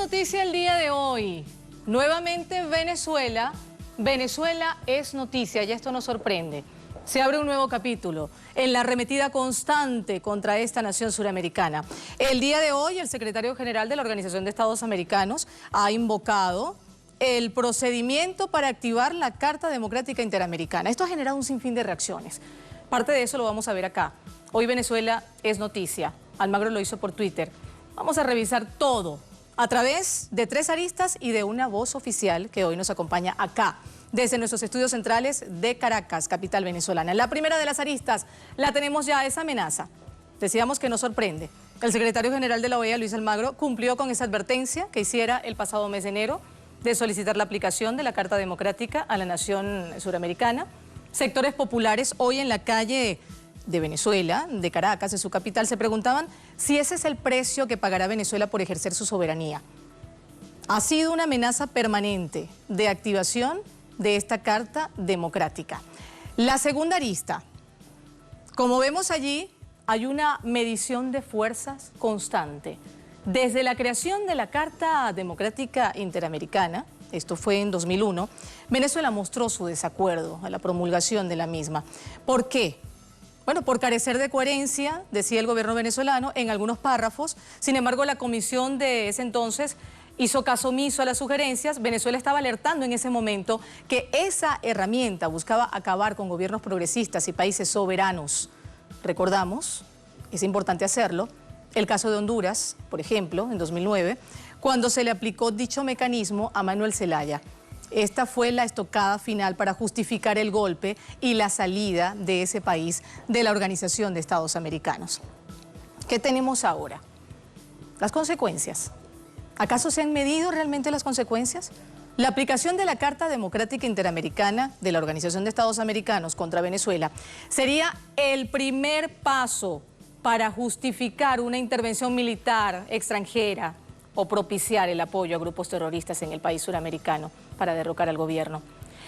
noticia el día de hoy. Nuevamente Venezuela. Venezuela es noticia y esto nos sorprende. Se abre un nuevo capítulo en la arremetida constante contra esta nación suramericana. El día de hoy el secretario general de la Organización de Estados Americanos ha invocado el procedimiento para activar la Carta Democrática Interamericana. Esto ha generado un sinfín de reacciones. Parte de eso lo vamos a ver acá. Hoy Venezuela es noticia. Almagro lo hizo por Twitter. Vamos a revisar todo a través de 3 aristas y de una voz oficial que hoy nos acompaña acá, desde nuestros estudios centrales de Caracas, capital venezolana. La primera de las aristas la tenemos ya, esa amenaza. Decíamos que nos sorprende. El secretario general de la OEA, Luis Almagro, cumplió con esa advertencia que hiciera el pasado mes de enero de solicitar la aplicación de la Carta Democrática a la nación suramericana. Sectores populares hoy en la calle de Venezuela, de Caracas, de su capital, se preguntaban si ese es el precio que pagará Venezuela por ejercer su soberanía. Ha sido una amenaza permanente de activación de esta Carta Democrática. La segunda arista, como vemos allí, hay una medición de fuerzas constante. Desde la creación de la Carta Democrática Interamericana, esto fue en 2001, Venezuela mostró su desacuerdo a la promulgación de la misma. ¿Por qué? Bueno, por carecer de coherencia, decía el gobierno venezolano en algunos párrafos. Sin embargo, la comisión de ese entonces hizo caso omiso a las sugerencias. Venezuela estaba alertando en ese momento que esa herramienta buscaba acabar con gobiernos progresistas y países soberanos. Recordamos, es importante hacerlo, el caso de Honduras, por ejemplo, en 2009, cuando se le aplicó dicho mecanismo a Manuel Zelaya. Esta fue la estocada final para justificar el golpe y la salida de ese país de la Organización de Estados Americanos. ¿Qué tenemos ahora? Las consecuencias. ¿Acaso se han medido realmente las consecuencias? La aplicación de la Carta Democrática Interamericana de la Organización de Estados Americanos contra Venezuela sería el primer paso para justificar una intervención militar extranjera o propiciar el apoyo a grupos terroristas en el país suramericano para derrocar al gobierno.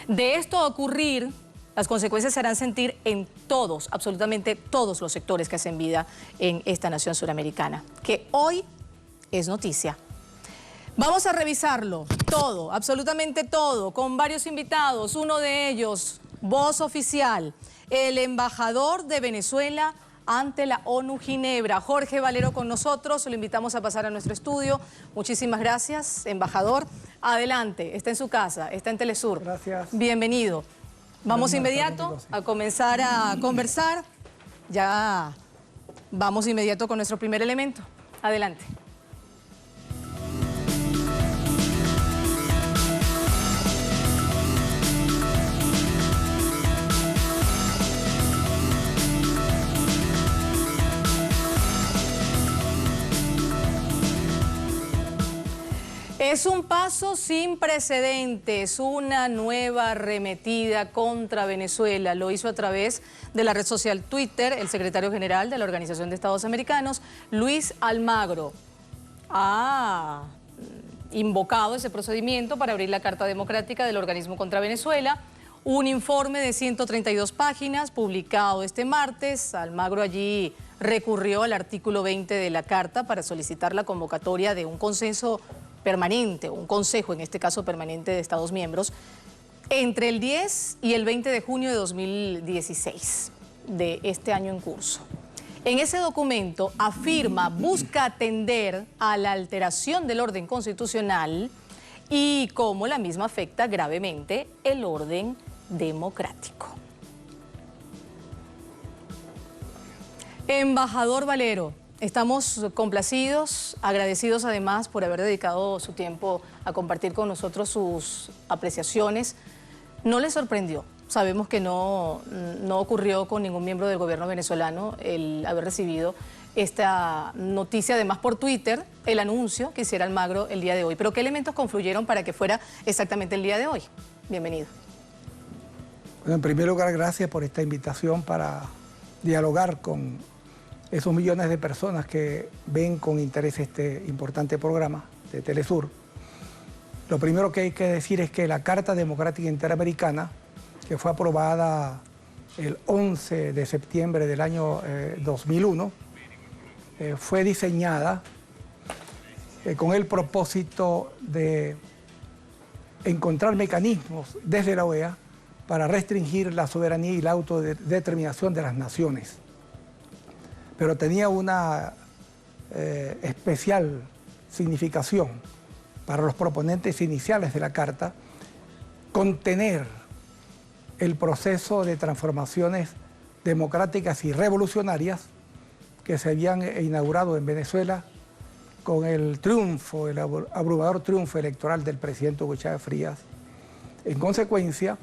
De esto a ocurrir, las consecuencias se harán sentir en todos, absolutamente todos los sectores que hacen vida en esta nación suramericana, que hoy es noticia. Vamos a revisarlo todo, absolutamente todo, con varios invitados. Uno de ellos, voz oficial, el embajador de Venezuela ante la ONU Ginebra, Jorge Valero con nosotros, lo invitamos a pasar a nuestro estudio. Muchísimas gracias, embajador. Adelante, está en su casa, está en Telesur. Gracias. Bienvenido. Vamos inmediato a comenzar a conversar. Ya vamos inmediato con nuestro primer elemento. Adelante. Es un paso sin precedentes, una nueva arremetida contra Venezuela. Lo hizo a través de la red social Twitter el secretario general de la Organización de Estados Americanos, Luis Almagro. Ha invocado ese procedimiento para abrir la Carta Democrática del organismo contra Venezuela. Un informe de 132 páginas publicado este martes. Almagro allí recurrió al artículo 20 de la Carta para solicitar la convocatoria de un consenso permanente, un consejo, en este caso permanente de Estados miembros, entre el 10 y el 20 de junio de 2016, de este año en curso. En ese documento afirma, busca atender a la alteración del orden constitucional y cómo la misma afecta gravemente el orden democrático. Embajador Valero, estamos complacidos, agradecidos además por haber dedicado su tiempo a compartir con nosotros sus apreciaciones. ¿No le sorprendió? Sabemos que no ocurrió con ningún miembro del gobierno venezolano el haber recibido esta noticia, además por Twitter, el anuncio que hiciera Almagro el día de hoy. ¿Pero qué elementos confluyeron para que fuera exactamente el día de hoy? Bienvenido. Bueno, en primer lugar, gracias por esta invitación para dialogar con esos millones de personas que ven con interés este importante programa de Telesur. Lo primero que hay que decir es que la Carta Democrática Interamericana, que fue aprobada el 11 de septiembre del año 2001, fue diseñada con el propósito de encontrar mecanismos desde la OEA para restringir la soberanía y la autodeterminación de las naciones. Pero tenía una especial significación para los proponentes iniciales de la Carta, contener el proceso de transformaciones democráticas y revolucionarias que se habían inaugurado en Venezuela con el triunfo, el abrumador triunfo electoral del presidente Hugo Chávez Frías. En consecuencia,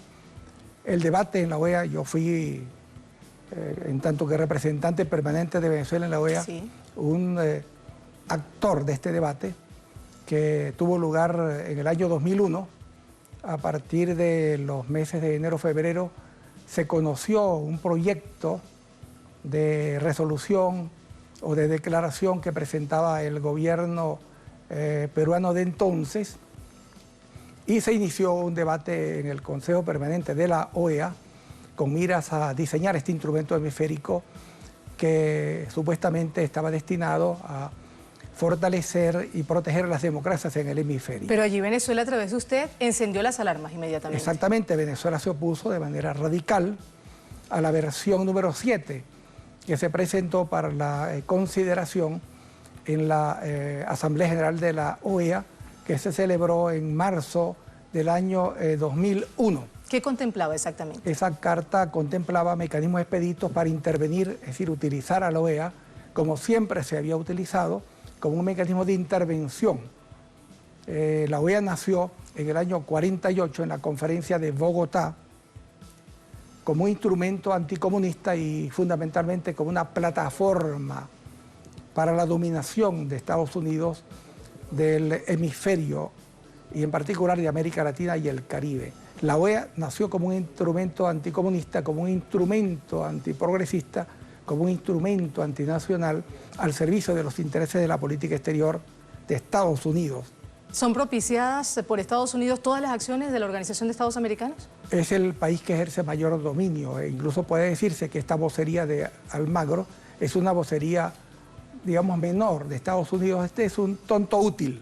el debate en la OEA, yo fui, en tanto que representante permanente de Venezuela en la OEA, sí, un actor de este debate que tuvo lugar en el año 2001. A partir de los meses de enero-febrero se conoció un proyecto de resolución o de declaración que presentaba el gobierno peruano de entonces, y se inició un debate en el Consejo Permanente de la OEA con miras a diseñar este instrumento hemisférico que supuestamente estaba destinado a fortalecer y proteger las democracias en el hemisferio. Pero allí Venezuela, a través de usted, encendió las alarmas inmediatamente. Exactamente, Venezuela se opuso de manera radical a la versión número 7 que se presentó para la consideración en la Asamblea General de la OEA, que se celebró en marzo del año 2001. ¿Qué contemplaba exactamente? Esa carta contemplaba mecanismos expeditos para intervenir, es decir, utilizar a la OEA como siempre se había utilizado, como un mecanismo de intervención. La OEA nació en el año 48 en la conferencia de Bogotá como un instrumento anticomunista y fundamentalmente como una plataforma para la dominación de Estados Unidos del hemisferio y en particular de América Latina y el Caribe. La OEA nació como un instrumento anticomunista, como un instrumento antiprogresista, como un instrumento antinacional al servicio de los intereses de la política exterior de Estados Unidos. ¿Son propiciadas por Estados Unidos todas las acciones de la Organización de Estados Americanos? Es el país que ejerce mayor dominio, e incluso puede decirse que esta vocería de Almagro es una vocería, digamos, menor de Estados Unidos. Este es un tonto útil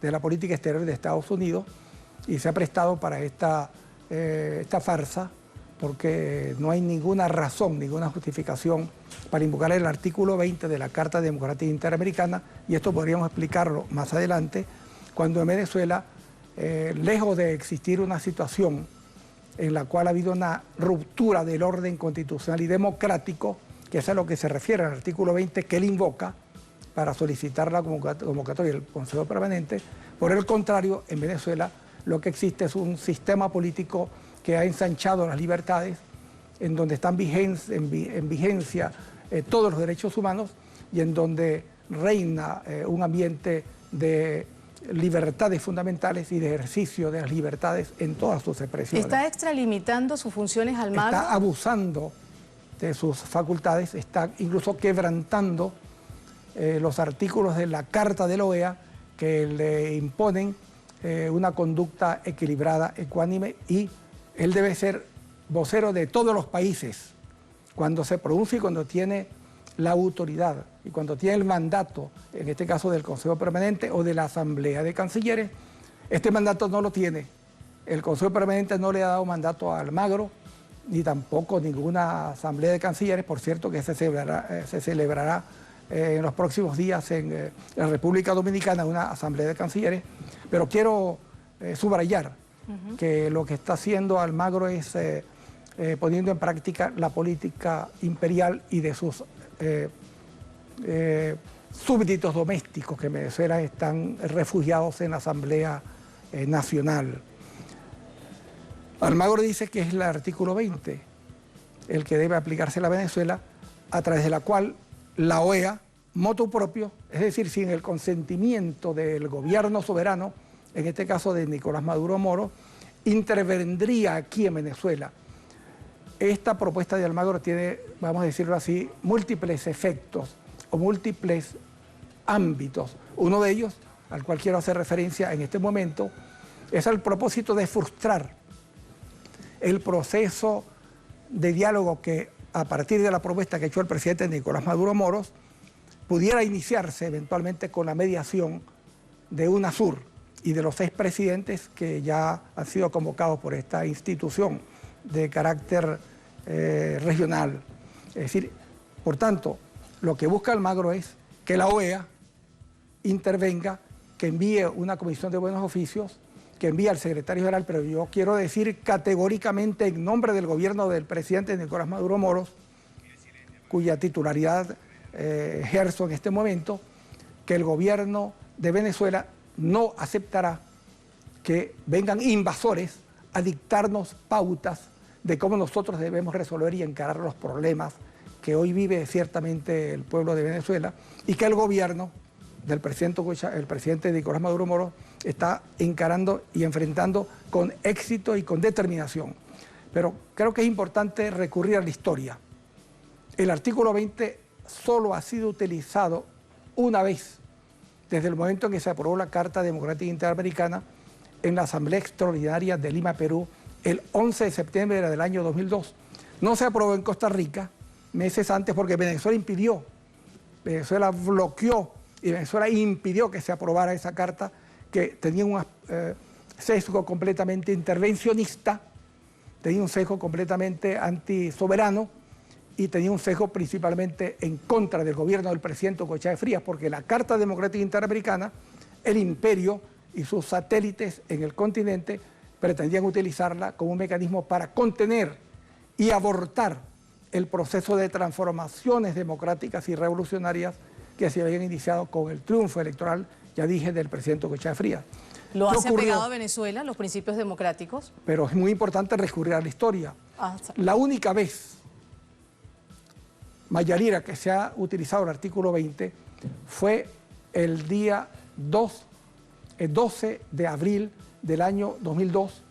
de la política exterior de Estados Unidos y se ha prestado para esta farsa, porque no hay ninguna razón, ninguna justificación para invocar el artículo 20 de la Carta Democrática Interamericana, y esto podríamos explicarlo más adelante, cuando en Venezuela, lejos de existir una situación en la cual ha habido una ruptura del orden constitucional y democrático, que es a lo que se refiere al artículo 20 que él invoca para solicitar la convocatoria del Consejo Permanente, por el contrario, en Venezuela lo que existe es un sistema político que ha ensanchado las libertades, en donde están en vigencia todos los derechos humanos y en donde reina un ambiente de libertades fundamentales y de ejercicio de las libertades en todas sus expresiones. ¿Está extralimitando sus funciones Almagro? Está abusando de sus facultades, está incluso quebrantando los artículos de la Carta de la OEA que le imponen una conducta equilibrada, ecuánime, y él debe ser vocero de todos los países cuando se pronuncia y cuando tiene la autoridad y cuando tiene el mandato, en este caso del Consejo Permanente o de la Asamblea de Cancilleres. Este mandato no lo tiene. El Consejo Permanente no le ha dado mandato a Almagro, ni tampoco ninguna Asamblea de Cancilleres, por cierto, que se celebrará en los próximos días en la República Dominicana una Asamblea de Cancilleres, pero quiero subrayar que lo que está haciendo Almagro es poniendo en práctica la política imperial y de sus súbditos domésticos que en Venezuela están refugiados en la Asamblea Nacional. Almagro dice que es el artículo 20 el que debe aplicarse a la Venezuela, a través de la cual la OEA, motu propio, es decir, sin el consentimiento del gobierno soberano, en este caso de Nicolás Maduro Moro, intervendría aquí en Venezuela. Esta propuesta de Almagro tiene, vamos a decirlo así, múltiples efectos o múltiples ámbitos. Uno de ellos, al cual quiero hacer referencia en este momento, es el propósito de frustrar el proceso de diálogo que, a partir de la propuesta que ha hecho el presidente Nicolás Maduro Moros, pudiera iniciarse eventualmente con la mediación de UNASUR y de los 6 presidentes que ya han sido convocados por esta institución de carácter regional. Es decir, por tanto, lo que busca Almagro es que la OEA intervenga, que envíe una comisión de buenos oficios, que envíe al secretario general, pero yo quiero decir categóricamente en nombre del gobierno del presidente Nicolás Maduro Moros, cuya titularidad ejerzo en este momento, que el gobierno de Venezuela no aceptará que vengan invasores a dictarnos pautas de cómo nosotros debemos resolver y encarar los problemas que hoy vive ciertamente el pueblo de Venezuela, y que el gobierno del presidente Nicolás Maduro Moros está encarando y enfrentando con éxito y con determinación. Pero creo que es importante recurrir a la historia. El artículo 20 solo ha sido utilizado una vez, desde el momento en que se aprobó la Carta Democrática Interamericana en la Asamblea Extraordinaria de Lima, Perú, el 11 de septiembre del año 2002. No se aprobó en Costa Rica meses antes porque Venezuela impidió, Venezuela bloqueó y Venezuela impidió que se aprobara esa carta, que tenía un sesgo completamente intervencionista, tenía un sesgo completamente antisoberano y tenía un sesgo principalmente en contra del gobierno del presidente Hugo Chávez Frías, porque la Carta Democrática Interamericana, el imperio y sus satélites en el continente pretendían utilizarla como un mecanismo para contener y abortar el proceso de transformaciones democráticas y revolucionarias que se habían iniciado con el triunfo electoral, ya dije, del presidente Hugo Chávez Frías. ¿Lo hace pegado a Venezuela, los principios democráticos? Pero es muy importante recurrir a la historia. La única vez, Mayalira, que se ha utilizado el artículo 20 fue el día 12 de abril del año 2002,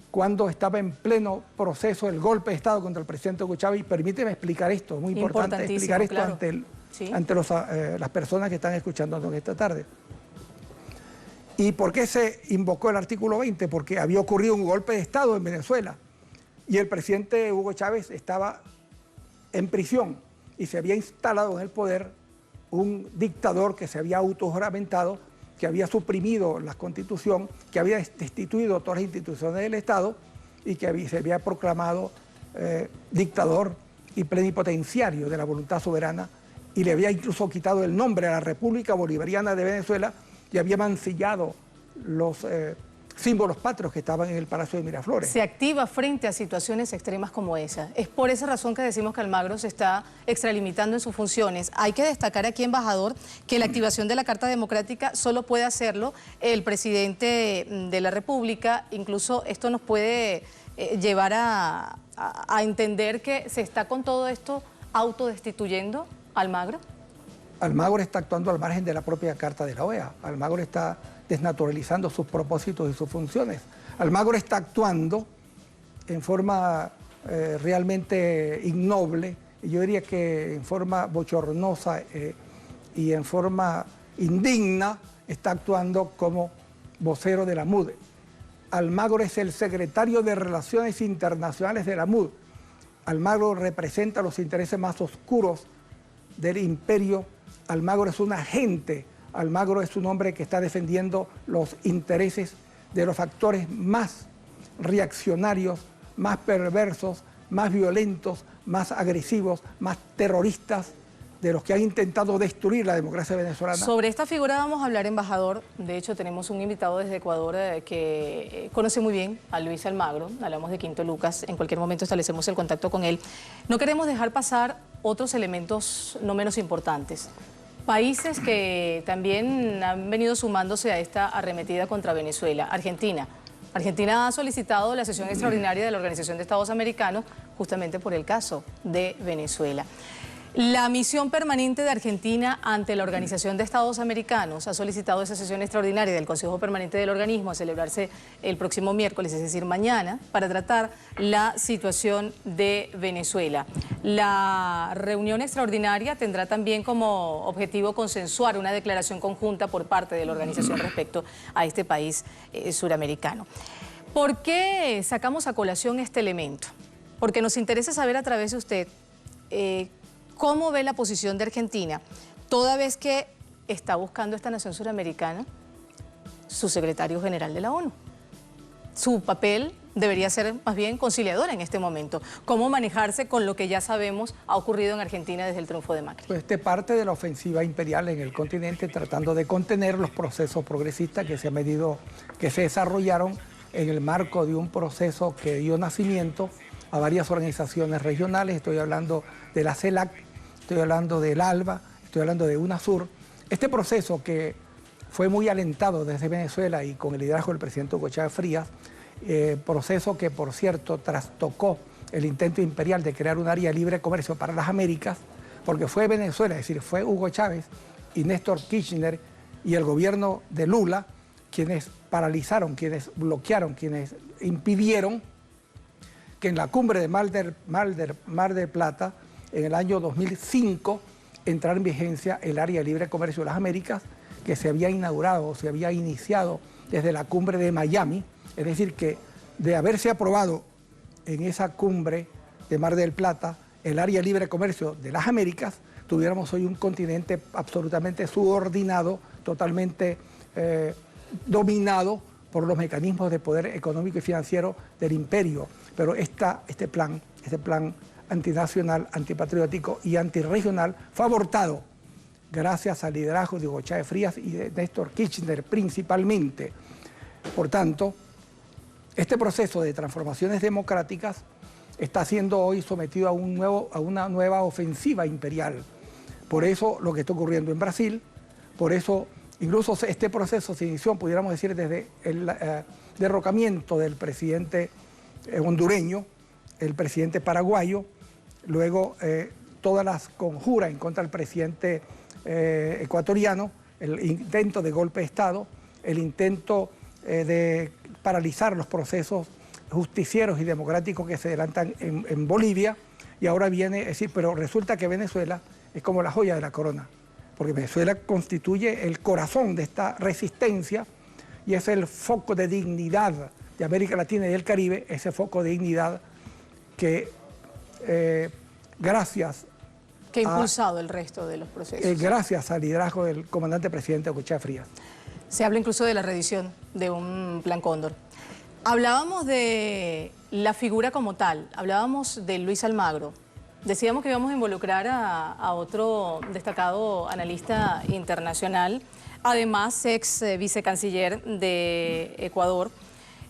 cuando estaba en pleno proceso el golpe de Estado contra el presidente Hugo Chávez. Y permíteme explicar esto, es muy importante explicar esto, claro, ante las personas que están escuchándonos esta tarde. ¿Y por qué se invocó el artículo 20? Porque había ocurrido un golpe de Estado en Venezuela y el presidente Hugo Chávez estaba en prisión y se había instalado en el poder un dictador que se había autojuramentado, que había suprimido la Constitución, que había destituido todas las instituciones del Estado y que se había proclamado dictador y plenipotenciario de la voluntad soberana, y le había incluso quitado el nombre a la República Bolivariana de Venezuela y había mancillado los símbolos patrios que estaban en el Palacio de Miraflores. Se activa frente a situaciones extremas como esa. Es por esa razón que decimos que Almagro se está extralimitando en sus funciones. Hay que destacar aquí, embajador, que la activación de la Carta Democrática solo puede hacerlo el presidente de la República. Incluso esto nos puede llevar a entender que se está con todo esto autodestituyendo Almagro. Almagro está actuando al margen de la propia Carta de la OEA. Almagro está desnaturalizando sus propósitos y sus funciones. Almagro está actuando en forma realmente ignoble, y yo diría que en forma bochornosa y en forma indigna, está actuando como vocero de la MUD. Almagro es el secretario de Relaciones Internacionales de la MUD. Almagro representa los intereses más oscuros del imperio. Almagro es un agente. Almagro es un hombre que está defendiendo los intereses de los factores más reaccionarios, más perversos, más violentos, más agresivos, más terroristas de los que han intentado destruir la democracia venezolana. Sobre esta figura vamos a hablar, embajador. De hecho, tenemos un invitado desde Ecuador que conoce muy bien a Luis Almagro. Hablamos de Quinto Lucas. En cualquier momento establecemos el contacto con él. No queremos dejar pasar otros elementos no menos importantes. Países que también han venido sumándose a esta arremetida contra Venezuela. Argentina. Argentina ha solicitado la sesión extraordinaria de la Organización de Estados Americanos justamente por el caso de Venezuela. La misión permanente de Argentina ante la Organización de Estados Americanos ha solicitado esa sesión extraordinaria del Consejo Permanente del Organismo a celebrarse el próximo miércoles, es decir, mañana, para tratar la situación de Venezuela. La reunión extraordinaria tendrá también como objetivo consensuar una declaración conjunta por parte de la organización respecto a este país suramericano. ¿Por qué sacamos a colación este elemento? Porque nos interesa saber a través de usted ¿cómo ve la posición de Argentina, toda vez que está buscando esta nación suramericana su secretario general de la ONU. Su papel debería ser más bien conciliador en este momento. ¿Cómo manejarse con lo que ya sabemos ha ocurrido en Argentina desde el triunfo de Macri? Pues parte de la ofensiva imperial en el continente, tratando de contener los procesos progresistas que se desarrollaron en el marco de un proceso que dio nacimiento a varias organizaciones regionales. Estoy hablando de la CELAC, estoy hablando del ALBA, estoy hablando de UNASUR. Este proceso que fue muy alentado desde Venezuela y con el liderazgo del presidente Hugo Chávez Frías, proceso que, por cierto, trastocó el intento imperial de crear un área de libre comercio para las Américas, porque fue Venezuela, es decir, fue Hugo Chávez y Néstor Kirchner y el gobierno de Lula quienes paralizaron, quienes bloquearon, quienes impidieron que en la cumbre de Mar del Plata, en el año 2005, entrara en vigencia el área de libre comercio de las Américas, que se había inaugurado, se había iniciado desde la cumbre de Miami. Es decir, que de haberse aprobado en esa cumbre de Mar del Plata el área de libre comercio de las Américas, tuviéramos hoy un continente absolutamente subordinado, totalmente dominado por los mecanismos de poder económico y financiero del imperio. Pero este plan antinacional, antipatriótico y antirregional fue abortado gracias al liderazgo de Hugo Chávez Frías y de Néstor Kirchner principalmente. Por tanto, este proceso de transformaciones democráticas está siendo hoy sometido a una nueva ofensiva imperial. Por eso lo que está ocurriendo en Brasil, por eso incluso este proceso se inició, pudiéramos decir, desde el derrocamiento del presidente hondureño, el presidente paraguayo, luego todas las conjuras en contra del presidente ecuatoriano, el intento de golpe de Estado, el intento de paralizar los procesos justicieros y democráticos que se adelantan en Bolivia, y ahora viene, es decir, pero resulta que Venezuela es como la joya de la corona, porque Venezuela constituye el corazón de esta resistencia y es el foco de dignidad de América Latina y del Caribe, ese foco de dignidad que gracias que ha impulsado el resto de los procesos. Gracias al liderazgo del comandante presidente Hugo Chávez Frías. Se habla incluso de la reedición de un Plan Cóndor. Hablábamos de la figura como tal, hablábamos de Luis Almagro. Decíamos que íbamos a involucrar a otro destacado analista internacional, además ex vicecanciller de Ecuador,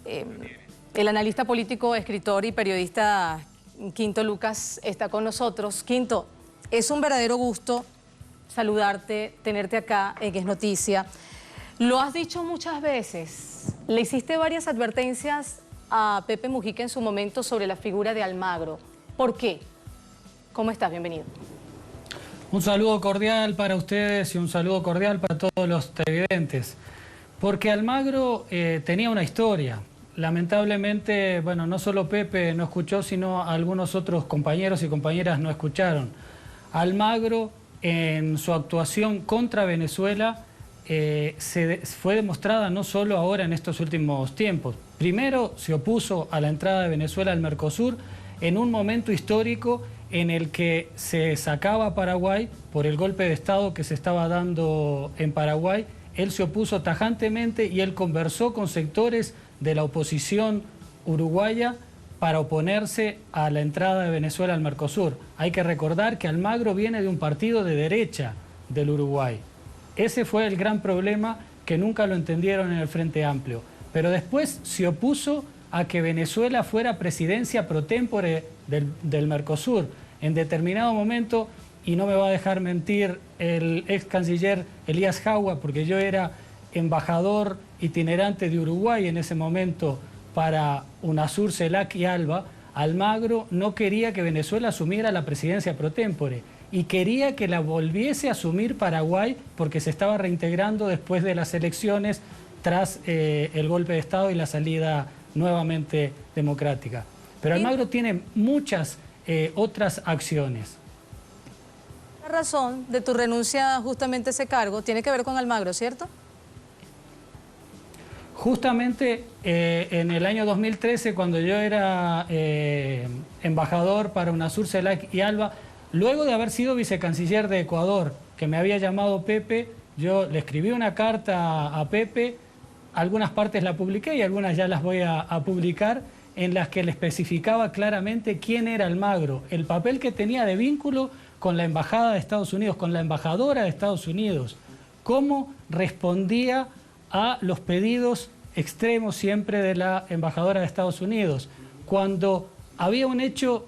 el analista político, escritor y periodista Quinto Lucas está con nosotros. Quinto, es un verdadero gusto saludarte, tenerte acá en Es Noticia. Lo has dicho muchas veces, le hiciste varias advertencias a Pepe Mujica en su momento sobre la figura de Almagro. ¿Por qué? ¿Cómo estás? Bienvenido. Un saludo cordial para ustedes y un saludo cordial para todos los televidentes. Porque Almagro tenía una historia. Lamentablemente, bueno, no solo Pepe no escuchó, sino algunos otros compañeros y compañeras no escucharon. Almagro, en su actuación contra Venezuela, fue demostrada no solo ahora en estos últimos tiempos. Primero se opuso a la entrada de Venezuela al Mercosur en un momento histórico en el que se sacaba a Paraguay por el golpe de Estado que se estaba dando en Paraguay. Él se opuso tajantemente y él conversó con sectores de la oposición uruguaya para oponerse a la entrada de Venezuela al Mercosur. Hay que recordar que Almagro viene de un partido de derecha del Uruguay. Ese fue el gran problema que nunca lo entendieron en el Frente Amplio. Pero después se opuso a que Venezuela fuera presidencia pro tempore del Mercosur. En determinado momento, y no me va a dejar mentir el ex canciller Elías Jauja, porque yo era embajador itinerante de Uruguay en ese momento para UNASUR, CELAC y ALBA, Almagro no quería que Venezuela asumiera la presidencia pro tempore y quería que la volviese a asumir Paraguay porque se estaba reintegrando después de las elecciones tras el golpe de Estado y la salida nuevamente democrática. Pero Almagro tiene muchas otras acciones. La razón de tu renuncia justamente a ese cargo tiene que ver con Almagro, ¿cierto? Justamente en el año 2013, cuando yo era embajador para UNASUR, CELAC y ALBA, luego de haber sido vicecanciller de Ecuador, que me había llamado Pepe, yo le escribí una carta a Pepe algunas partes la publiqué y algunas ya las voy a publicar, en las que le especificaba claramente quién era Almagro, el papel que tenía de vínculo con la Embajada de Estados Unidos, con la embajadora de Estados Unidos, cómo respondía a los pedidos extremos siempre de la embajadora de Estados Unidos. Cuando había un hecho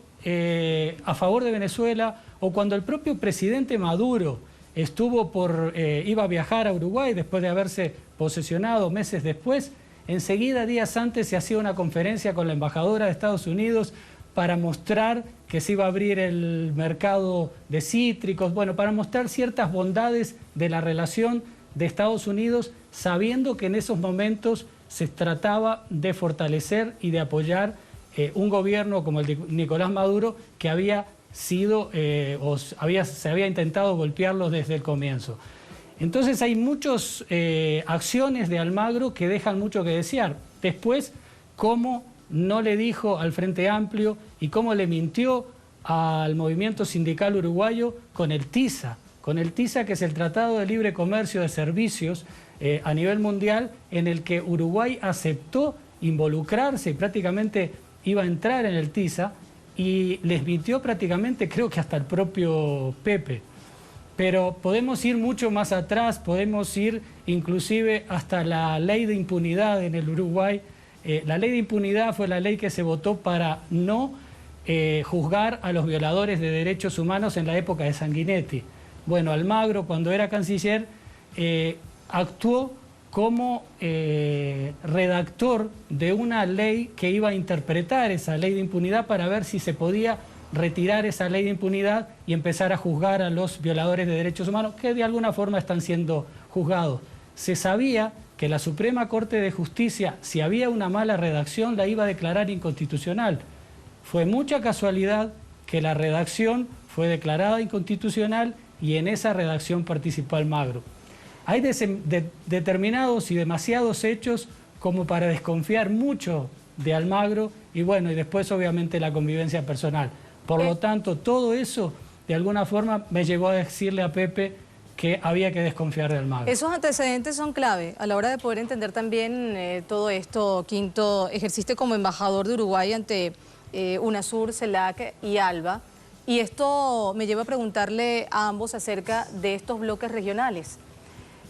a favor de Venezuela o cuando el propio presidente Maduro iba a viajar a Uruguay después de haberse posesionado meses después, enseguida, días antes, se hacía una conferencia con la embajadora de Estados Unidos para mostrar que se iba a abrir el mercado de cítricos, bueno, para mostrar ciertas bondades de la relación de Estados Unidos, sabiendo que en esos momentos se trataba de fortalecer y de apoyar un gobierno como el de Nicolás Maduro, que había sido, se había intentado golpearlos desde el comienzo. Entonces hay muchas acciones de Almagro que dejan mucho que desear. Después, cómo no le dijo al Frente Amplio y cómo le mintió al movimiento sindical uruguayo con el TISA, que es el Tratado de Libre Comercio de Servicios a nivel mundial, en el que Uruguay aceptó involucrarse y prácticamente iba a entrar en el TISA, y les mintió prácticamente, creo que hasta el propio Pepe. Pero podemos ir mucho más atrás, podemos ir inclusive hasta la ley de impunidad en el Uruguay. La ley de impunidad fue la ley que se votó para no juzgar a los violadores de derechos humanos en la época de Sanguinetti. Bueno, Almagro, cuando era canciller, actuó como redactor de una ley que iba a interpretar esa ley de impunidad para ver si se podía retirar esa ley de impunidad y empezar a juzgar a los violadores de derechos humanos, que de alguna forma están siendo juzgados. Se sabía que la Suprema Corte de Justicia, si había una mala redacción, la iba a declarar inconstitucional. Fue mucha casualidad que la redacción fue declarada inconstitucional y en esa redacción participó Almagro. Hay determinados y demasiados hechos como para desconfiar mucho de Almagro y bueno, y después obviamente la convivencia personal. Por lo tanto, todo eso de alguna forma me llevó a decirle a Pepe que había que desconfiar de Almagro. Esos antecedentes son clave a la hora de poder entender también todo esto. Quinto, ejerciste como embajador de Uruguay ante UNASUR, CELAC y ALBA, y esto me lleva a preguntarle a ambos acerca de estos bloques regionales.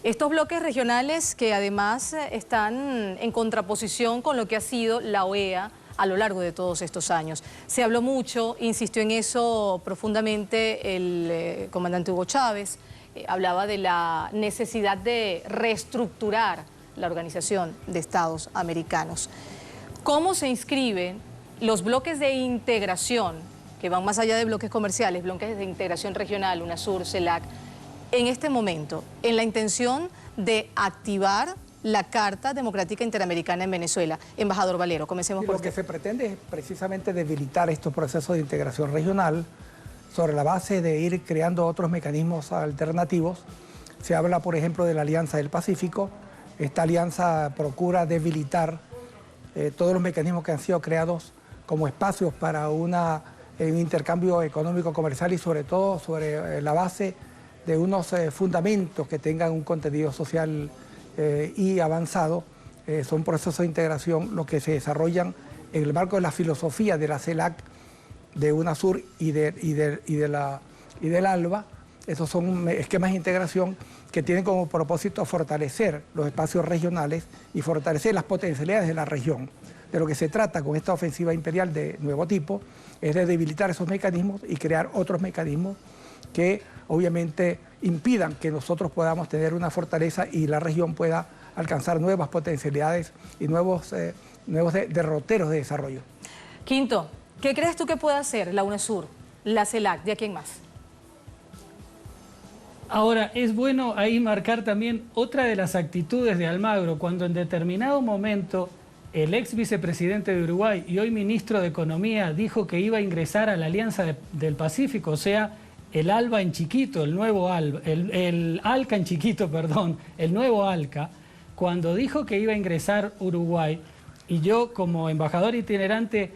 Estos bloques regionales que además están en contraposición con lo que ha sido la OEA a lo largo de todos estos años. Se habló mucho, insistió en eso profundamente el comandante Hugo Chávez, hablaba de la necesidad de reestructurar la Organización de Estados Americanos. ¿Cómo se inscriben los bloques de integración, que van más allá de bloques comerciales, bloques de integración regional, UNASUR, CELAC, en este momento, en la intención de activar la Carta Democrática Interamericana en Venezuela? Embajador Valero, comencemos por usted. Lo que se pretende es precisamente debilitar estos procesos de integración regional sobre la base de ir creando otros mecanismos alternativos. Se habla, por ejemplo, de la Alianza del Pacífico. Esta alianza procura debilitar todos los mecanismos que han sido creados como espacios para un intercambio económico comercial y sobre todo sobre la base de unos fundamentos que tengan un contenido social y avanzado. Son procesos de integración los que se desarrollan en el marco de la filosofía de la CELAC, de UNASUR y del ALBA. Esos son esquemas de integración que tienen como propósito fortalecer los espacios regionales y fortalecer las potencialidades de la región. De lo que se trata con esta ofensiva imperial de nuevo tipo es de debilitar esos mecanismos y crear otros mecanismos que obviamente impidan que nosotros podamos tener una fortaleza y la región pueda alcanzar nuevas potencialidades y nuevos derroteros de desarrollo. Quinto, ¿qué crees tú que puede hacer la UNASUR, la CELAC, de aquí en más? Ahora, es bueno ahí marcar también otra de las actitudes de Almagro, cuando en determinado momento el ex vicepresidente de Uruguay y hoy ministro de Economía dijo que iba a ingresar a la Alianza del Pacífico, o sea, el ALBA en chiquito, el nuevo ALBA, el ALCA en chiquito, perdón, el nuevo ALCA, cuando dijo que iba a ingresar Uruguay, y yo como embajador itinerante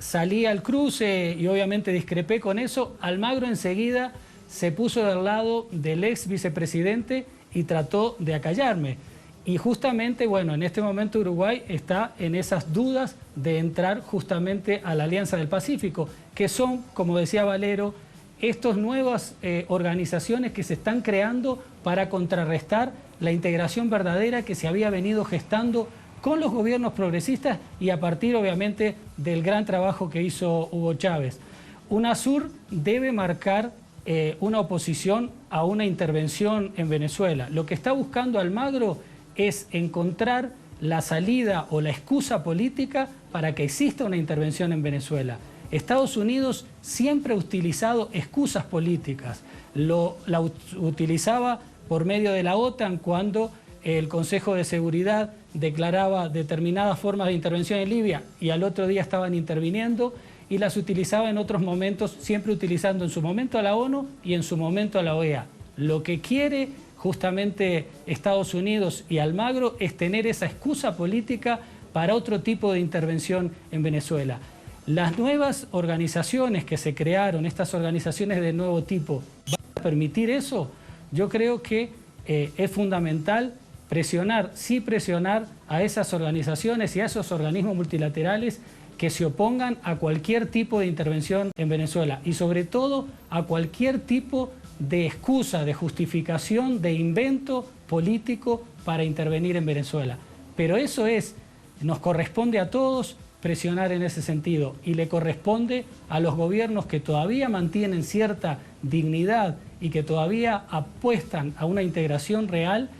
salí al cruce y obviamente discrepé con eso, Almagro enseguida se puso del lado del ex vicepresidente y trató de acallarme. Y justamente, bueno, en este momento Uruguay está en esas dudas de entrar justamente a la Alianza del Pacífico, que son, como decía Valero, estas nuevas organizaciones que se están creando para contrarrestar la integración verdadera que se había venido gestando con los gobiernos progresistas y a partir, obviamente, del gran trabajo que hizo Hugo Chávez. UNASUR debe marcar una oposición a una intervención en Venezuela. Lo que está buscando Almagro es encontrar la salida o la excusa política para que exista una intervención en Venezuela. Estados Unidos siempre ha utilizado excusas políticas. La utilizaba por medio de la OTAN cuando el Consejo de Seguridad declaraba determinadas formas de intervención en Libia y al otro día estaban interviniendo, y las utilizaba en otros momentos, siempre utilizando en su momento a la ONU y en su momento a la OEA. Lo que quiere justamente Estados Unidos y Almagro es tener esa excusa política para otro tipo de intervención en Venezuela. Las nuevas organizaciones que se crearon, estas organizaciones de nuevo tipo, ¿van a permitir eso? Yo creo que es fundamental presionar, sí presionar a esas organizaciones y a esos organismos multilaterales que se opongan a cualquier tipo de intervención en Venezuela y sobre todo a cualquier tipo de excusa, de justificación, de invento político para intervenir en Venezuela. Pero eso nos corresponde a todos presionar en ese sentido y le corresponde a los gobiernos que todavía mantienen cierta dignidad y que todavía apuestan a una integración real,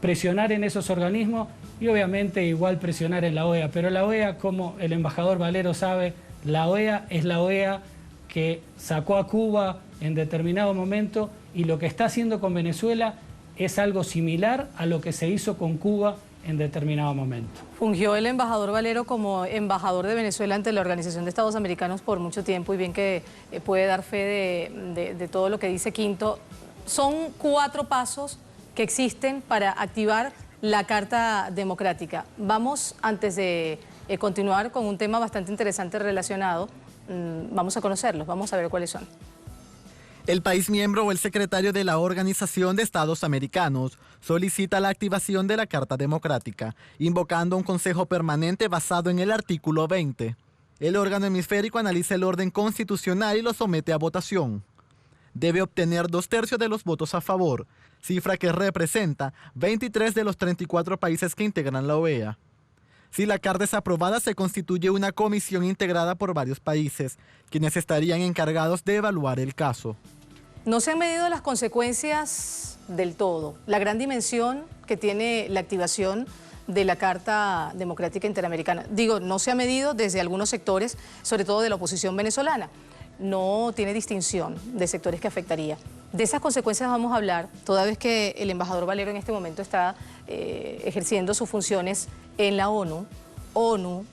presionar en esos organismos y obviamente igual presionar en la OEA. Pero la OEA, como el embajador Valero sabe, la OEA es la OEA que sacó a Cuba en determinado momento y lo que está haciendo con Venezuela es algo similar a lo que se hizo con Cuba en determinado momento. Fungió el embajador Valero como embajador de Venezuela ante la Organización de Estados Americanos por mucho tiempo y bien que puede dar fe de todo lo que dice Quinto. Son 4 pasos que existen para activar la Carta Democrática. Vamos, antes de continuar con un tema bastante interesante relacionado, vamos a conocerlos, vamos a ver cuáles son. El país miembro o el secretario de la Organización de Estados Americanos solicita la activación de la Carta Democrática, invocando un Consejo Permanente basado en el artículo 20. El órgano hemisférico analiza el orden constitucional y lo somete a votación. Debe obtener 2/3 de los votos a favor, cifra que representa 23 de los 34 países que integran la OEA. Si la carta es aprobada, se constituye una comisión integrada por varios países, quienes estarían encargados de evaluar el caso. No se han medido las consecuencias del todo, la gran dimensión que tiene la activación de la Carta Democrática Interamericana. Digo, no se ha medido desde algunos sectores, sobre todo de la oposición venezolana. No tiene distinción de sectores que afectaría. De esas consecuencias vamos a hablar, toda vez que el embajador Valero en este momento está ejerciendo sus funciones en la ONU,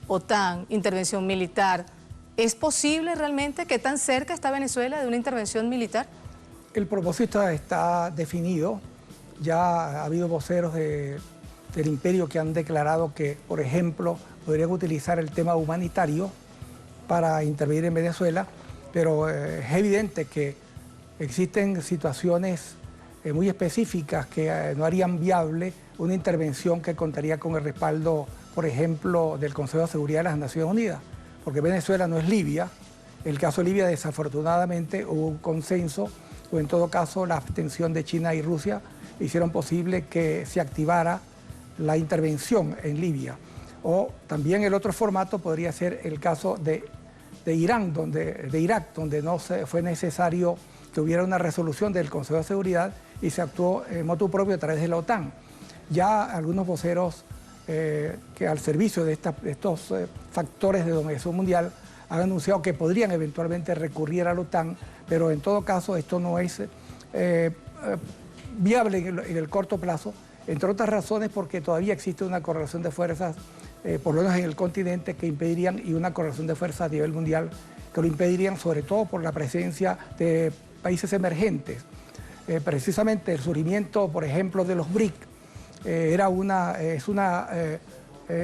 OTAN, intervención militar. ¿Es posible realmente que tan cerca está Venezuela de una intervención militar? El propósito está definido. Ya ha habido voceros del imperio que han declarado que, por ejemplo, podrían utilizar el tema humanitario para intervenir en Venezuela, pero es evidente que existen situaciones muy específicas que no harían viable una intervención que contaría con el respaldo, por ejemplo, del Consejo de Seguridad de las Naciones Unidas, porque Venezuela no es Libia. En el caso de Libia, desafortunadamente, hubo un consenso, o en todo caso la abstención de China y Rusia hicieron posible que se activara la intervención en Libia. O también el otro formato podría ser el caso de Irak, donde no fue necesario que hubiera una resolución del Consejo de Seguridad y se actuó en motu propio a través de la OTAN. Ya algunos voceros que al servicio de estos factores de dominación mundial han anunciado que podrían eventualmente recurrir a la OTAN, pero en todo caso esto no es viable en el corto plazo, entre otras razones porque todavía existe una correlación de fuerzas, por lo menos en el continente, que impedirían, y una correlación de fuerzas a nivel mundial que lo impedirían, sobre todo por la presencia de países emergentes. Precisamente el surgimiento, por ejemplo, de los BRIC es un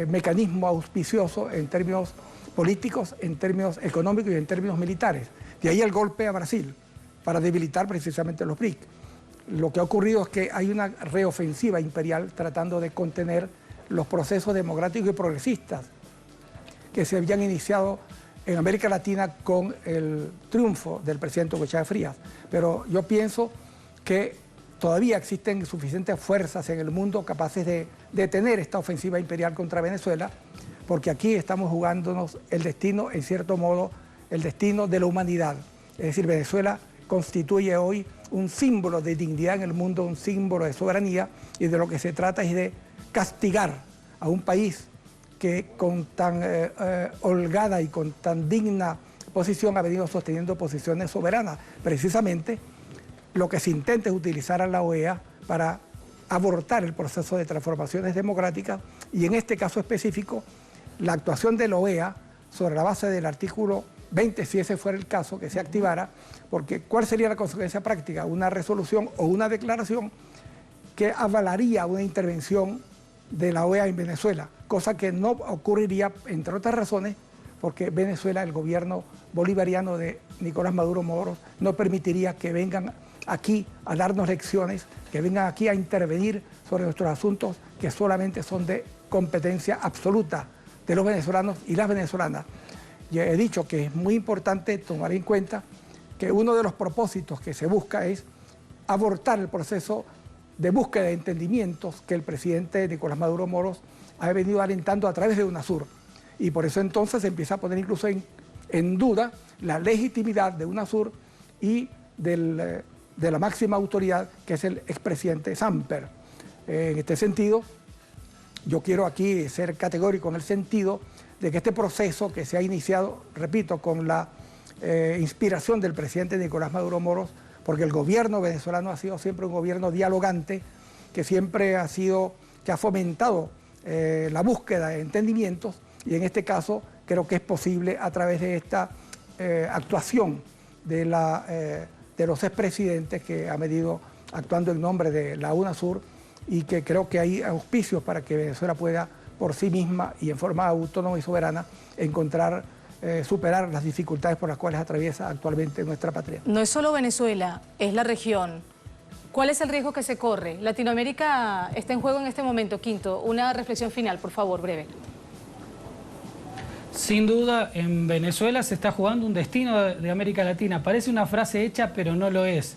mecanismo auspicioso en términos políticos, en términos económicos y en términos militares. De ahí el golpe a Brasil, para debilitar precisamente los BRIC. lo que ha ocurrido es que hay una reofensiva imperial tratando de contener los procesos democráticos y progresistas que se habían iniciado en América Latina con el triunfo del presidente Hugo Chávez Frías. Pero yo pienso que todavía existen suficientes fuerzas en el mundo capaces de detener esta ofensiva imperial contra Venezuela, porque aquí estamos jugándonos el destino, en cierto modo, el destino de la humanidad. Es decir, Venezuela constituye hoy un símbolo de dignidad en el mundo, un símbolo de soberanía, y de lo que se trata es de castigar a un país que con tan holgada y con tan digna posición ha venido sosteniendo posiciones soberanas. Precisamente lo que se intenta es utilizar a la OEA para abortar el proceso de transformaciones democráticas, y en este caso específico la actuación de la OEA sobre la base del artículo 20, si ese fuera el caso, que se activara, porque ¿cuál sería la consecuencia práctica? Una resolución o una declaración que avalaría una intervención de la OEA en Venezuela, cosa que no ocurriría, entre otras razones, porque Venezuela, el gobierno bolivariano de Nicolás Maduro Moros, no permitiría que vengan aquí a darnos lecciones, que vengan aquí a intervenir sobre nuestros asuntos que solamente son de competencia absoluta de los venezolanos y las venezolanas. Ya he dicho que es muy importante tomar en cuenta que uno de los propósitos que se busca es abortar el proceso de búsqueda de entendimientos que el presidente Nicolás Maduro Moros ha venido alentando a través de UNASUR. Y por eso entonces se empieza a poner incluso en duda la legitimidad de UNASUR y de la máxima autoridad, que es el expresidente Samper. En este sentido, yo quiero aquí ser categórico en el sentido de que este proceso que se ha iniciado, repito, con la inspiración del presidente Nicolás Maduro Moros, porque el gobierno venezolano ha sido siempre un gobierno dialogante, que siempre ha fomentado la búsqueda de entendimientos, y en este caso creo que es posible a través de esta actuación de los expresidentes que han venido actuando en nombre de la UNASUR, y que creo que hay auspicios para que Venezuela pueda por sí misma y en forma autónoma y soberana superar las dificultades por las cuales atraviesa actualmente nuestra patria. No es solo Venezuela, es la región. ¿Cuál es el riesgo que se corre? Latinoamérica está en juego en este momento. Quinto, una reflexión final, por favor, breve. Sin duda, en Venezuela se está jugando un destino de América Latina. Parece una frase hecha, pero no lo es.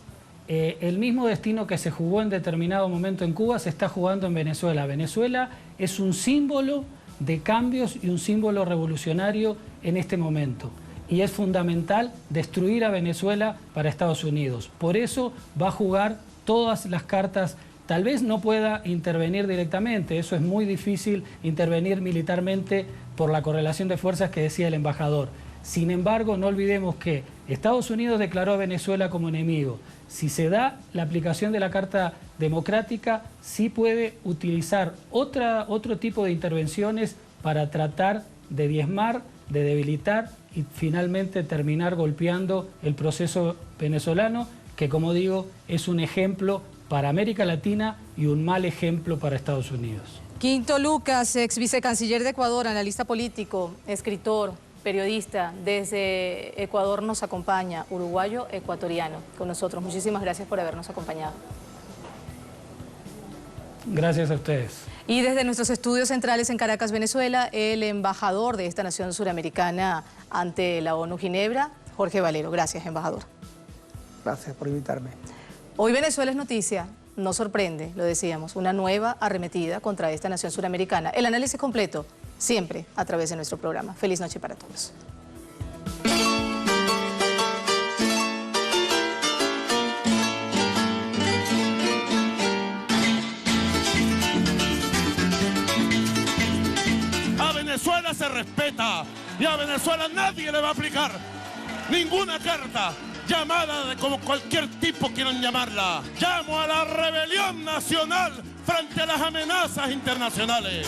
El mismo destino que se jugó en determinado momento en Cuba se está jugando en Venezuela. Venezuela es un símbolo de cambios y un símbolo revolucionario en este momento. Y es fundamental destruir a Venezuela para Estados Unidos. Por eso va a jugar todas las cartas. Tal vez no pueda intervenir directamente, eso es muy difícil, intervenir militarmente por la correlación de fuerzas que decía el embajador. Sin embargo, no olvidemos que Estados Unidos declaró a Venezuela como enemigo. Si se da la aplicación de la Carta Democrática, sí puede utilizar otro tipo de intervenciones para tratar de diezmar, de debilitar y finalmente terminar golpeando el proceso venezolano, que como digo, es un ejemplo para América Latina y un mal ejemplo para Estados Unidos. Quinto Lucas, ex vicecanciller de Ecuador, analista político, escritor, periodista, desde Ecuador nos acompaña, uruguayo, ecuatoriano, con nosotros. Muchísimas gracias por habernos acompañado. Gracias a ustedes. Y desde nuestros estudios centrales en Caracas, Venezuela, el embajador de esta nación suramericana ante la ONU Ginebra, Jorge Valero. Gracias, embajador. Gracias por invitarme. Hoy Venezuela es noticia, no sorprende, lo decíamos, una nueva arremetida contra esta nación suramericana. El análisis completo, siempre a través de nuestro programa. Feliz noche para todos. A Venezuela se respeta y a Venezuela nadie le va a aplicar ninguna carta llamada de como cualquier tipo quieran llamarla. Llamo a la rebelión nacional frente a las amenazas internacionales.